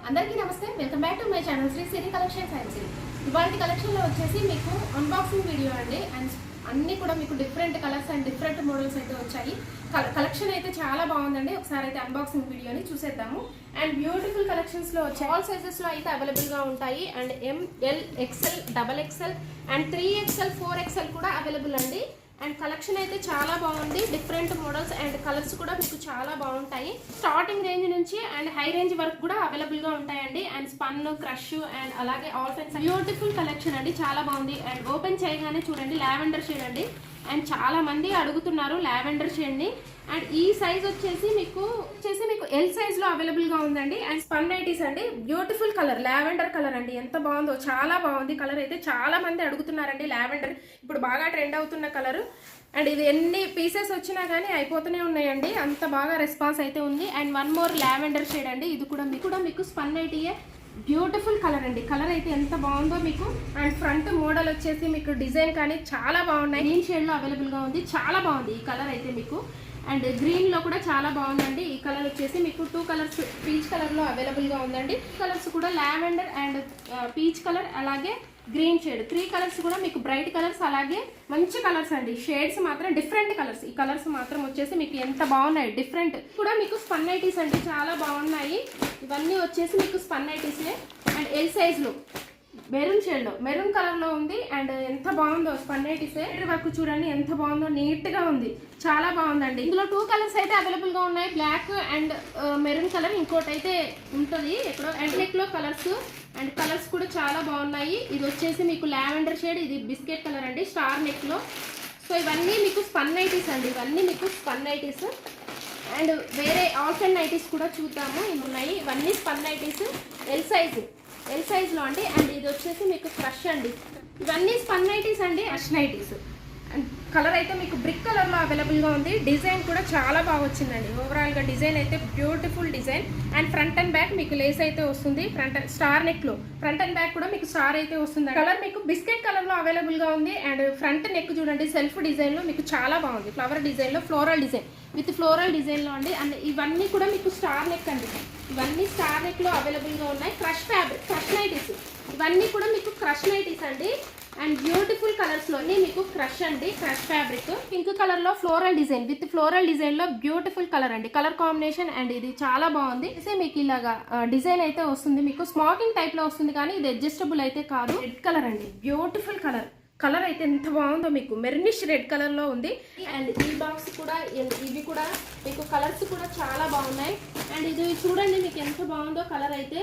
అందరికీ నమస్తే, welcome back to my channel Sri Siri collections and Siri. ఇవాళ కలెక్షన్లో వచ్చేసి మీకు అన్బాక్సింగ్ వీడియో అండి. అండ్ అన్నీ కూడా మీకు different colours and different models అయితే వచ్చాయి. కలెక్షన్ అయితే చాలా బాగుందండి. ఒకసారి అయితే అన్బాక్సింగ్ వీడియోని చూసేద్దాము. అండ్ బ్యూటిఫుల్ కలెక్షన్స్లో వచ్చాయి. ఆల్ సైజెస్లో అయితే అవైలబుల్గా ఉంటాయి. And ML, XL, double XL and 3XL, 4XL కూడా అవైలబుల్ అండి. అండ్ కలెక్షన్ అయితే చాలా బాగుంది. డిఫరెంట్ మోడల్స్ అండ్ కలర్స్ కూడా మీకు చాలా బాగుంటాయి. స్టార్టింగ్ రేంజ్ నుంచి అండ్ హై రేంజ్ వరకు కూడా అవైలబుల్గా ఉంటాయండి. అండ్ స్పన్, క్రష్ అండ్ అలాగే ఆల్ ఫ్రెండ్స్ బ్యూటిఫుల్ కలెక్షన్ అండి, చాలా బాగుంది. అండ్ ఓపెన్ చేయగానే చూడండి లావెండర్ షేడ్ అండి. అండ్ చాలా మంది అడుగుతున్నారు లావెండర్ షేడ్ని. అండ్ ఈ సైజ్ వచ్చేసి మీకు ఎల్ సైజ్లో అవైలబుల్గా ఉందండి. అండ్ స్పన్ నైటీస్ అండి, బ్యూటిఫుల్ కలర్ లావెండర్ కలర్ అండి. ఎంత బాగుందో, చాలా బాగుంది కలర్ అయితే. చాలా మంది అడుగుతున్నారండి లావెండర్, ఇప్పుడు బాగా ట్రెండ్ అవుతున్న కలర్. అండ్ ఇది ఎన్ని పీసెస్ వచ్చినా కానీ అయిపోతూనే ఉన్నాయండి, అంత బాగా రెస్పాన్స్ అయితే ఉంది. And one more lavender shade అండి, ఇది కూడా మీకు స్పన్ నైటీయే. బ్యూటిఫుల్ కలర్ అండి, కలర్ అయితే ఎంత బాగుందో మీకు. అండ్ ఫ్రంట్ మోడల్ వచ్చేసి మీకు డిజైన్ కానీ చాలా బాగున్నాయి. గ్రీన్ షేడ్లో అవైలబుల్గా ఉంది, చాలా బాగుంది ఈ కలర్ అయితే మీకు. అండ్ గ్రీన్లో కూడా చాలా బాగుందండి. ఈ కలర్ వచ్చేసి మీకు 2 కలర్స్ పీచ్ కలర్లో అవైలబుల్గా ఉందండి. కలర్స్ కూడా లావెండర్ అండ్ పీచ్ కలర్ అలాగే గ్రీన్ షేడ్, 3 కలర్స్ కూడా మీకు బ్రైట్ కలర్స్ అలాగే మంచి కలర్స్ అండి. షేడ్స్ మాత్రం డిఫరెంట్ కలర్స్. ఈ కలర్స్ మాత్రం వచ్చేసి మీకు ఎంత బాగున్నాయి, డిఫరెంట్ కూడా మీకు స్పన్ నైటీస్ అండి, చాలా బాగున్నాయి. ఇవన్నీ వచ్చేసి మీకు స్పన్ నైటీసే. అండ్ ఎల్ సైజ్లో మెరూన్ షేడ్లో, మెరూన్ కలర్లో ఉంది. అండ్ ఎంత బాగుందో స్పన్ నైటీసే. వర్క్ చూడండి ఎంత బాగుందో, నీట్గా ఉంది, చాలా బాగుందండి. ఇందులో 2 కలర్స్ అయితే అవైలబుల్గా ఉన్నాయి, బ్లాక్ అండ్ మెరూన్ కలర్. ఇంకోటి అయితే ఉంటుంది ఎక్కడో. అండ్ నెక్లో కలర్స్ అండ్ కలర్స్ కూడా చాలా బాగున్నాయి. ఇది వచ్చేసి మీకు లావెండర్ షేడ్, ఇది బిస్కెట్ కలర్ అండి, స్టార్ నెక్లో. సో ఇవన్నీ మీకు స్పన్ నైటీస్ అండి, ఇవన్నీ మీకు స్పన్ నైటీస్. అండ్ వేరే ఆల్ఫెన్ నైటీస్ కూడా చూద్దాము, ఇవి ఉన్నాయి. ఇవన్నీ స్పన్ నైటీస్ ఎల్ సైజ్లో అండి. అండ్ ఇది వచ్చేసి మీకు క్రష్ అండి. ఇవన్నీ స్పన్ నైటీస్ అండి, క్రష్ నైటీస్. అండ్ కలర్ అయితే మీకు బ్రిక్ కలర్లో అవైలబుల్గా ఉంది. డిజైన్ కూడా చాలా బాగా వచ్చిందండి. ఓవరాల్గా డిజైన్ అయితే beautiful design. And front and back మీకు లేస్ అయితే వస్తుంది. ఫ్రంట్ స్టార్ నెక్లో ఫ్రంట్ అండ్ బ్యాక్ కూడా మీకు స్టార్ అయితే వస్తుంది. కలర్ మీకు బిస్కెట్ కలర్లో అవైలబుల్గా ఉంది. అండ్ ఫ్రంట్ నెక్ చూడండి సెల్ఫ్ డిజైన్లో మీకు చాలా బాగుంది. ఫ్లవర్ డిజైన్లో ఫ్లోరల్ డిజైన్ విత్ ఫ్లోరల్ డిజైన్లో అండి. అండ్ ఇవన్నీ కూడా మీకు స్టార్ నెక్ అండి, ఇవన్నీ స్టార్ నెక్లో అవైలబుల్గా ఉన్నాయి. క్రష్ ఫ్యాబ్రిక్, క్రష్ నైటీస్, ఇవన్నీ కూడా మీకు క్రష్ నైటీస్ అండి. అండ్ బ్యూటిఫుల్ కలర్స్లోని మీకు క్రష్ అండి, క్రష్ ఫ్యాబ్రిక్. పింక్ కలర్లో ఫ్లోరల్ డిజైన్ విత్ ఫ్లోరల్ డిజైన్లో బ్యూటిఫుల్ కలర్ అండి, కలర్ కాంబినేషన్. అండ్ ఇది చాలా బాగుంది. మీకు ఇలాగా డిజైన్ అయితే వస్తుంది, మీకు స్మోకింగ్ టైప్లో వస్తుంది కానీ ఇది అడ్జస్టబుల్ అయితే కాదు. రెడ్ కలర్ అండి, బ్యూటిఫుల్ కలర్. కలర్ అయితే ఎంత బాగుందో, మీకు మెర్నిష్ రెడ్ కలర్లో ఉంది. అండ్ ఈ బాక్స్ కూడా, ఇవి కూడా మీకు కలర్స్ కూడా చాలా బాగున్నాయి. అండ్ ఇది చూడండి మీకు ఎంత బాగుందో కలర్ అయితే,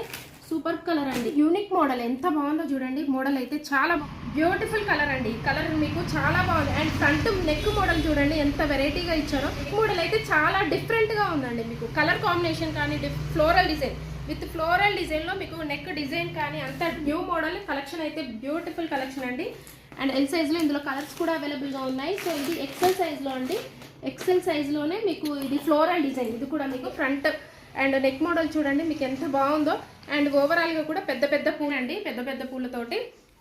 సూపర్ కలర్ అండి, యూనిక్ మోడల్. ఎంత బాగుందో చూడండి, మోడల్ అయితే చాలా బ్యూటిఫుల్ కలర్ అండి. కలర్ మీకు చాలా బాగుంది. అండ్ ఫ్రంట్ నెక్ మోడల్ చూడండి ఎంత వెరైటీగా ఇచ్చారో. మోడల్ అయితే చాలా డిఫరెంట్గా ఉందండి. మీకు కలర్ కాంబినేషన్ కానీ ఫ్లోరల్ డిజైన్ విత్ ఫ్లోరల్ డిజైన్లో మీకు నెక్ డిజైన్ కానీ అంత న్యూ మోడల్ కలెక్షన్ అయితే బ్యూటిఫుల్ కలెక్షన్ అండి. అండ్ ఎల్ సైజ్లో ఇందులో కలర్స్ కూడా అవైలబుల్గా ఉన్నాయి. సో ఇది ఎక్సెల్ సైజ్లో అండి, ఎక్సెల్ సైజ్లోనే మీకు ఇది ఫ్లోరల్ డిజైన్. ఇది కూడా మీకు ఫ్రంట్ అండ్ నెక్ మోడల్ చూడండి మీకు ఎంత బాగుందో. అండ్ ఓవరాల్గా కూడా పెద్ద పెద్ద పూలు అండి, పెద్ద పెద్ద పూలతోటి.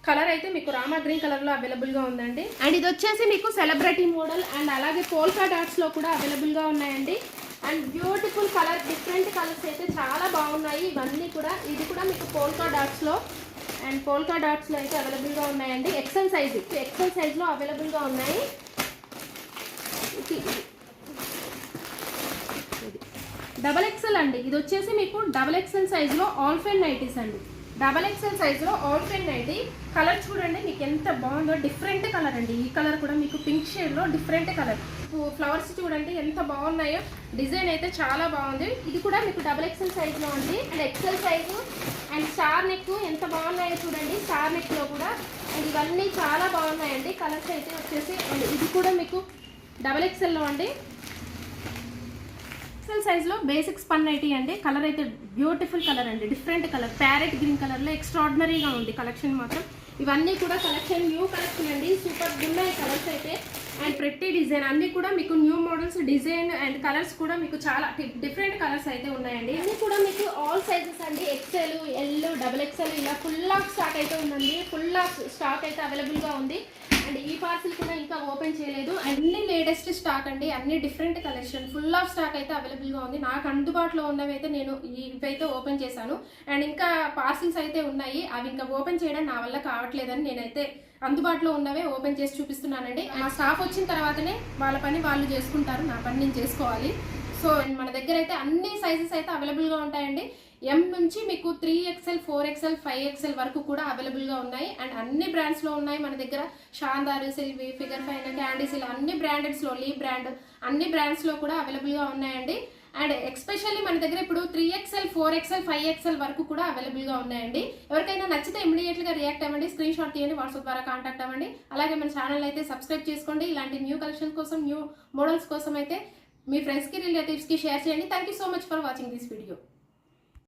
కలర్ అయితే మీకు రామా గ్రీన్ కలర్లో అవైలబుల్గా ఉందండి. అండ్ ఇది వచ్చేసి మీకు సెలబ్రిటీ మోడల్ అండ్ అలాగే పోల్కా డాట్స్లో కూడా అవైలబుల్గా ఉన్నాయండి. And beautiful colour, different colours అయితే చాలా బాగున్నాయి ఇవన్నీ కూడా. ఇది కూడా మీకు పోల్కా డాట్స్లో అండ్ పోల్కా డాట్స్లో అయితే అవైలబుల్గా ఉన్నాయండి. ఎక్సెల్ సైజ్లో అవైలబుల్గా ఉన్నాయి. డబల్ ఎక్సెల్ అండి, ఇది వచ్చేసి మీకు డబల్ ఎక్సెల్ సైజ్లో ఆల్ఫెన్ నైటీస్ అండి. డబల్ ఎక్సెల్ సైజ్లో ఆల్ఫెన్ నైటీ. కలర్ చూడండి మీకు ఎంత బాగుందో, డిఫరెంట్ కలర్ అండి. ఈ కలర్ కూడా మీకు పింక్ షేడ్లో డిఫరెంట్ కలర్. ఫ్లవర్స్ చూడండి ఎంత బాగున్నాయో, డిజైన్ అయితే చాలా బాగుంది. ఇది కూడా మీకు డబల్ ఎక్సెల్ సైజ్లో ఉంది. And XL size and star neck ఎంత బాగున్నాయో చూడండి, స్టార్ నెక్లో కూడా. అండ్ ఇవన్నీ చాలా బాగున్నాయండి కలర్స్ అయితే వచ్చేసి. అండ్ ఇది కూడా మీకు డబల్ ఎక్సెల్లో అండి, ఎక్సెల్ సైజ్లో బేసిక్ స్పన్ నైటీ అండి. కలర్ అయితే బ్యూటిఫుల్ కలర్ అండి, డిఫరెంట్ కలర్, ప్యారెట్ గ్రీన్ కలర్లో ఎక్స్ట్రాడినరీగా ఉంది కలెక్షన్ మాత్రం. ఇవన్నీ కూడా కలెక్షన్ న్యూ కలెక్షన్ అండి, సూపర్ ఉన్నాయి కలర్స్ అయితే. అండ్ ప్రతి డిజైన్ అన్నీ కూడా మీకు new models, design and colours కూడా మీకు చాలా డిఫరెంట్ కలర్స్ అయితే ఉన్నాయండి. అన్నీ కూడా మీకు ఆల్ సైజెస్ అండి, ఎక్సెల్, ఎల్, డబల్ ఎక్సెల్ ఇలా ఫుల్ ఆఫ్ స్టాక్ అయితే ఉందండి. ఫుల్ ఆఫ్ స్టాక్ అయితే అవైలబుల్గా ఉంది. అండ్ ఈ పార్సిల్ కూడా ఇంకా ఓపెన్ చేయలేదు. అన్ని లేటెస్ట్ స్టాక్ అండి, అన్ని different collection, full of stock అయితే అవైలబుల్గా ఉంది. నాకు అందుబాటులో ఉన్నవి అయితే నేను ఇవైతే ఓపెన్ చేశాను. అండ్ ఇంకా పార్సిల్స్ అయితే ఉన్నాయి, అవి ఇంకా ఓపెన్ చేయడం నా వల్ల కావట్లేదని నేనైతే అందుబాటులో ఉన్నవే ఓపెన్ చేసి చూపిస్తున్నానండి. మా స్టాఫ్ వచ్చిన తర్వాతనే వాళ్ళ పని వాళ్ళు చేసుకుంటారు, నా పని నేను చేసుకోవాలి. సో మన దగ్గర అయితే అన్ని సైజెస్ అయితే అవైలబుల్గా ఉంటాయండి. ఎం నుంచి మీకు 3XL 4XL 5XL వరకు కూడా అవైలబుల్గా ఉన్నాయి. అండ్ అన్ని బ్రాండ్స్లో ఉన్నాయి మన దగ్గర. షాందార్, సిల్వి, ఫిగర్ ఫైన్, క్యాండీసిల్, అన్ని బ్రాండెడ్స్లో, లీ బ్రాండ్, అన్ని బ్రాండ్స్లో కూడా అవైలబుల్గా ఉన్నాయండి. అండ్ ఎక్స్పెషల్లీ మన దగ్గర ఇప్పుడు 3XL 4XL 5XL వరకు కూడా అవైలబుల్గా ఉన్నాయండి. ఎవరికైనా నచ్చితే ఇమీడియట్గా రియాక్ట్ అవ్వండి, స్క్రీన్ షాట్ తీయండి, వాట్సాప్ ద్వారా కాంటాక్ట్ అవ్వండి. అలాగే మన ఛానల్ అయితే సబ్స్క్రైబ్ చేసుకోండి. ఇలాంటి న్యూ కలెక్షన్ కోసం, న్యూ మోడల్స్ కోసం అయితే మీ ఫ్రెండ్స్కి, రిలేటివ్స్కి షేర్ చేయండి. Thank you so much for watching this video.